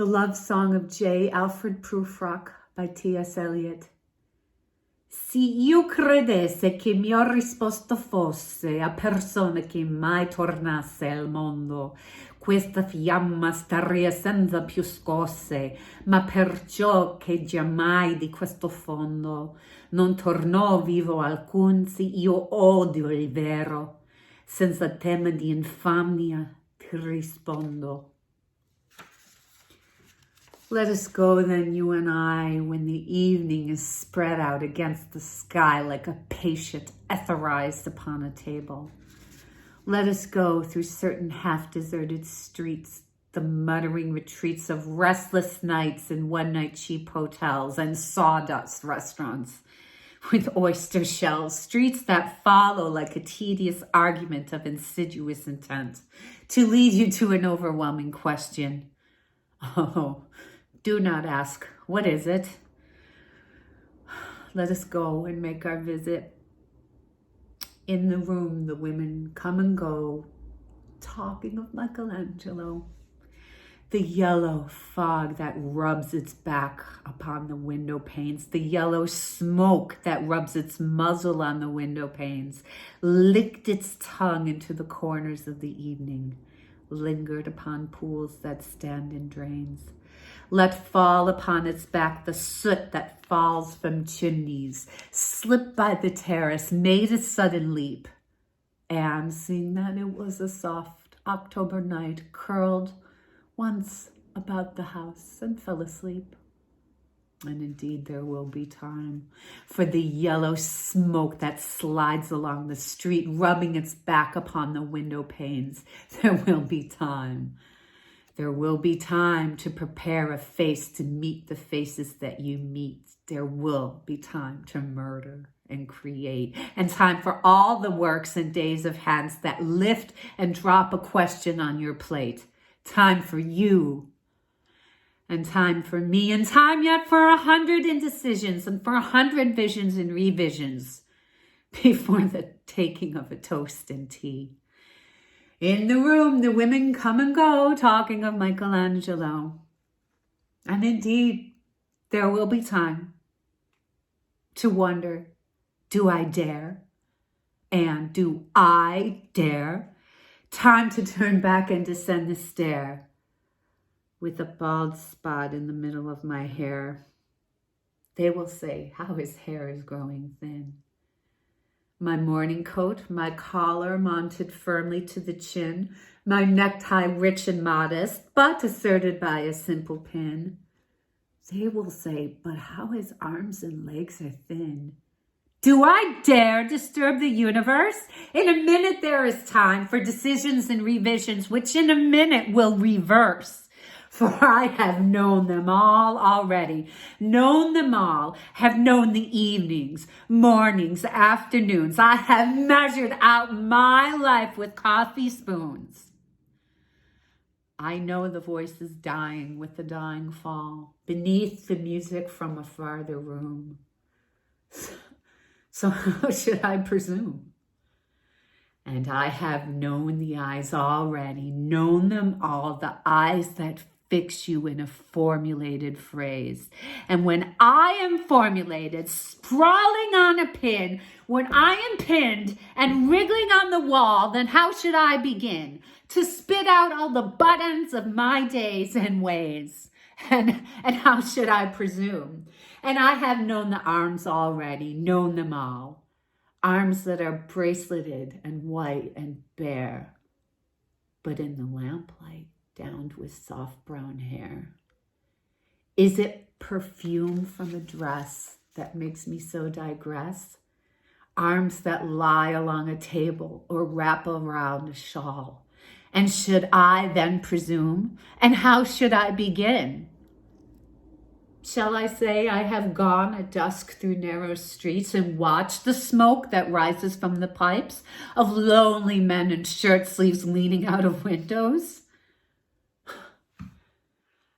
The Love Song of J. Alfred Prufrock by T.S. Eliott. Se io credesse che mia risposta fosse a persona che mai tornasse al mondo, questa fiamma staria senza più scosse, ma perciò che giammai di questo fondo non tornò vivo alcun, se io odio il vero, senza tema di infamia ti rispondo. Let us go then, you and I, when the evening is spread out against the sky like a patient etherized upon a table. Let us go through certain half-deserted streets, the muttering retreats of restless nights in one-night cheap hotels and sawdust restaurants with oyster shells, streets that follow like a tedious argument of insidious intent to lead you to an overwhelming question. Oh, do not ask, what is it? Let us go and make our visit. In the room, the women come and go, talking of Michelangelo. The yellow fog that rubs its back upon the window panes, the yellow smoke that rubs its muzzle on the window panes, licked its tongue into the corners of the evening, lingered upon pools that stand in drains. Let fall upon its back the soot that falls from chimneys, slipped by the terrace, made a sudden leap, and seeing that it was a soft October night, curled once about the house and fell asleep. And indeed there will be time for the yellow smoke that slides along the street, rubbing its back upon the window panes. There will be time. There will be time to prepare a face to meet the faces that you meet. There will be time to murder and create, and time for all the works and days of hands that lift and drop a question on your plate. Time for you, and time for me, and time yet for 100 indecisions and for 100 visions and revisions before the taking of a toast and tea. In the room, the women come and go, talking of Michelangelo. And indeed, there will be time to wonder, do I dare? And do I dare? Time to turn back and descend the stair with a bald spot in the middle of my hair. They will say how his hair is growing thin. My morning coat, my collar mounted firmly to the chin, my necktie rich and modest, but asserted by a simple pin. They will say, but how his arms and legs are thin. Do I dare disturb the universe? In a minute there is time for decisions and revisions, which in a minute will reverse. For I have known them all already, known them all, have known the evenings, mornings, afternoons. I have measured out my life with coffee spoons. I know the voices dying with the dying fall, beneath the music from a farther room. So how should I presume? And I have known the eyes already, known them all, the eyes that fix you in a formulated phrase. And when I am formulated, sprawling on a pin, when I am pinned and wriggling on the wall, then how should I begin to spit out all the buttons of my days and ways? And how should I presume? And I have known the arms already, known them all. Arms that are braceleted and white and bare, but in the lamplight, downed with soft brown hair. Is it perfume from a dress that makes me so digress? Arms that lie along a table or wrap around a shawl. And should I then presume? And how should I begin? Shall I say I have gone at dusk through narrow streets and watched the smoke that rises from the pipes of lonely men in shirt sleeves leaning out of windows?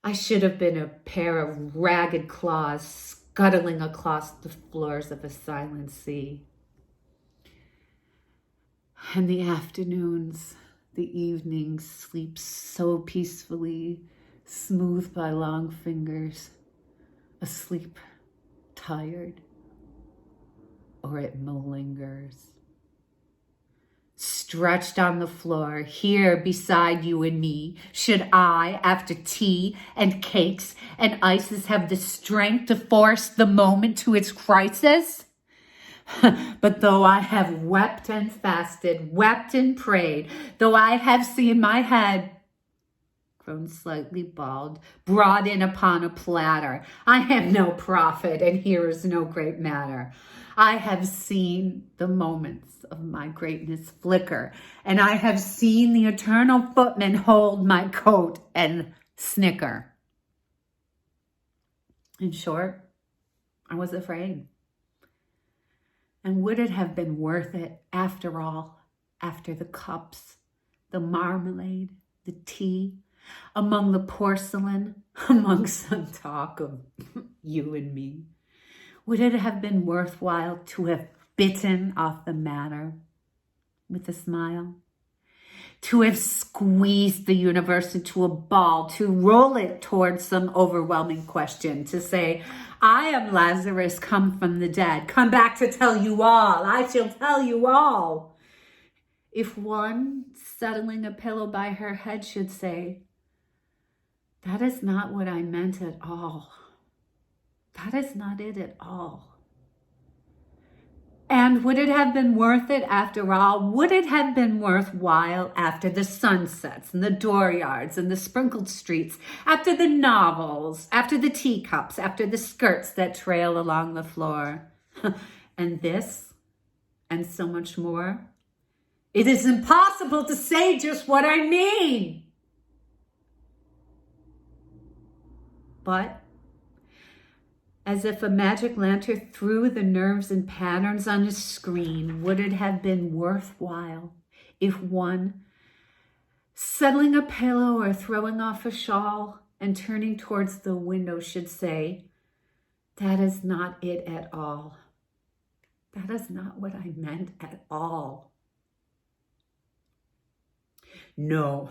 I should have been a pair of ragged claws scuttling across the floors of a silent sea. And the afternoons, the evenings sleep so peacefully, smoothed by long fingers, asleep, tired, or it malingers. Stretched on the floor, here beside you and me, should I, after tea and cakes and ices, have the strength to force the moment to its crisis? But though I have wept and fasted, wept and prayed, though I have seen my head grown slightly bald, brought in upon a platter, I am no prophet, and here is no great matter. I have seen the moments of my greatness flicker, and I have seen the eternal footman hold my coat and snicker. In short, I was afraid. And would it have been worth it after all, after the cups, the marmalade, the tea, among the porcelain, among some talk of you and me? Would it have been worthwhile to have bitten off the matter with a smile? To have squeezed the universe into a ball, to roll it towards some overwhelming question, to say, I am Lazarus come from the dead, come back to tell you all, I shall tell you all. If one, settling a pillow by her head, should say, that is not what I meant at all. That is not it at all. And would it have been worth it after all? Would it have been worthwhile after the sunsets and the dooryards and the sprinkled streets, after the novels, after the teacups, after the skirts that trail along the floor? And this, and so much more? It is impossible to say just what I mean. But as if a magic lantern threw the nerves and patterns on a screen, would it have been worthwhile if one, settling a pillow or throwing off a shawl and turning towards the window, should say, that is not it at all. That is not what I meant at all. No,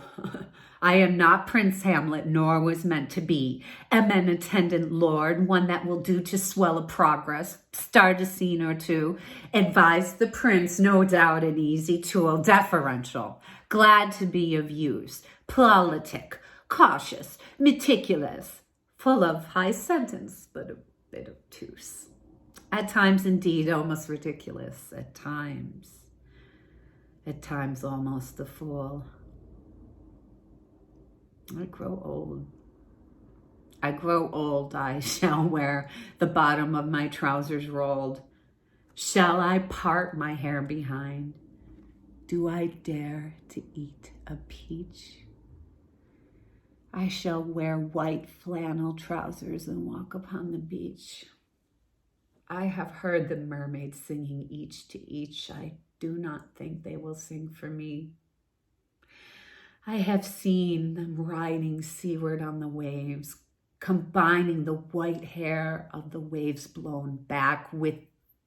I am not Prince Hamlet, nor was meant to be. Am an attendant lord, one that will do to swell a progress, start a scene or two, advise the prince, no doubt an easy tool, deferential, glad to be of use, politic, cautious, meticulous, full of high sentence, but a bit obtuse. At times, indeed, almost ridiculous. At times almost a fool. I grow old. I shall wear the bottom of my trousers rolled. Shall I part my hair behind? Do I dare to eat a peach? I shall wear white flannel trousers and walk upon the beach. I have heard the mermaids singing each to each. I do not think they will sing for me. I have seen them riding seaward on the waves, combining the white hair of the waves blown back with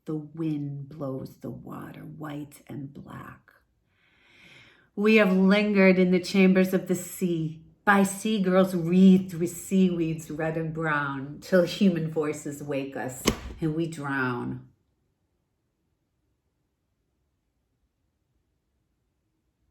the wind blows the water white and black. We have lingered in the chambers of the sea, by sea girls wreathed with seaweeds red and brown, till human voices wake us and we drown.